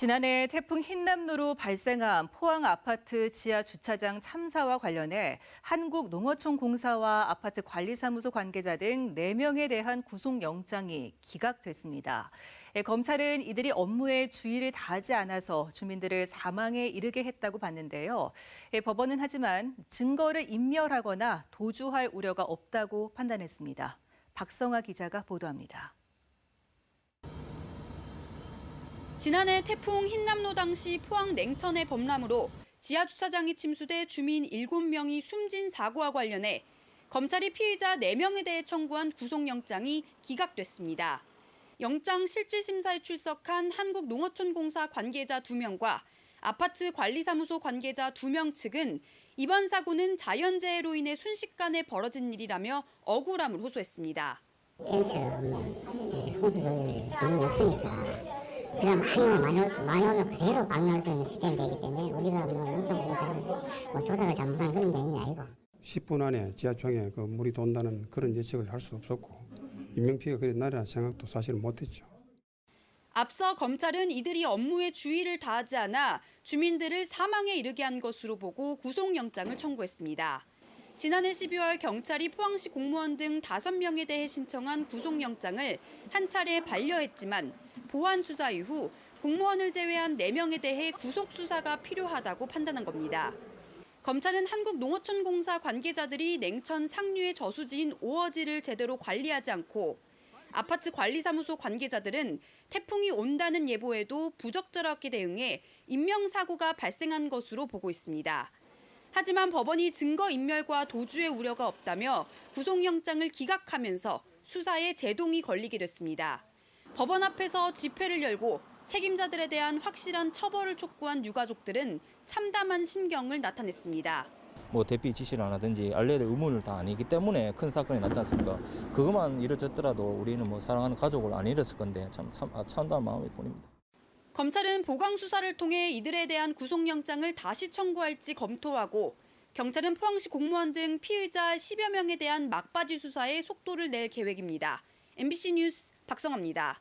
지난해 태풍 흰남노로 발생한 포항 아파트 지하 주차장 참사와 관련해 한국농어촌공사와 아파트 관리사무소 관계자 등 4명에 대한 구속영장이 기각됐습니다. 검찰은 이들이 업무에 주의를 다하지 않아서 주민들을 사망에 이르게 했다고 봤는데요. 법원은 하지만 증거를 인멸하거나 도주할 우려가 없다고 판단했습니다. 박성아 기자가 보도합니다. 지난해 태풍 흰남노 당시 포항 냉천의 범람으로 지하 주차장이 침수돼 주민 7명이 숨진 사고와 관련해 검찰이 피의자 4명에 대해 청구한 구속영장이 기각됐습니다. 영장 실질심사에 출석한 한국농어촌공사 관계자 2명과 아파트 관리사무소 관계자 2명 측은 이번 사고는 자연재해로 인해 순식간에 벌어진 일이라며 억울함을 호소했습니다. 엠스가 홍수조율이 너무 없으니까 그냥 많이 오면 그대로 막을 수 있는 시스템이 되기 때문에 우리가 농촌공사에서 조작을 잘못한 그런 게 아니고 10분 안에 지하청에 물이 돈다는 그런 예측을 할 수 없었고 인명피해가 그리 나리라는 생각도 사실은 못했죠. 앞서 검찰은 이들이 업무에 주의를 다하지 않아 주민들을 사망에 이르게 한 것으로 보고 구속영장을 청구했습니다. 지난해 12월 경찰이 포항시 공무원 등 5명에 대해 신청한 구속영장을 한 차례 반려했지만 보완 수사 이후 공무원을 제외한 4명에 대해 구속수사가 필요하다고 판단한 겁니다. 검찰은 한국농어촌공사 관계자들이 냉천 상류의 저수지인 오어지를 제대로 관리하지 않고 아파트 관리사무소 관계자들은 태풍이 온다는 예보에도 부적절하게 대응해 인명사고가 발생한 것으로 보고 있습니다. 하지만 법원이 증거인멸과 도주의 우려가 없다며 구속영장을 기각하면서 수사에 제동이 걸리게 됐습니다. 법원 앞에서 집회를 열고 책임자들에 대한 확실한 처벌을 촉구한 유가족들은 참담한 심경을 나타냈습니다. 대피 지시를 안 하든지 알려야 될 의무를 다 아니기 때문에 큰 사건이 났지 않습니까? 그것만 이뤄졌더라도 우리는 사랑하는 가족을 안 잃었을 건데 참담한 마음일 뿐입니다. 검찰은 보강 수사를 통해 이들에 대한 구속영장을 다시 청구할지 검토하고 경찰은 포항시 공무원 등 피의자 10여 명에 대한 막바지 수사에 속도를 낼 계획입니다. MBC 뉴스 박성아입니다.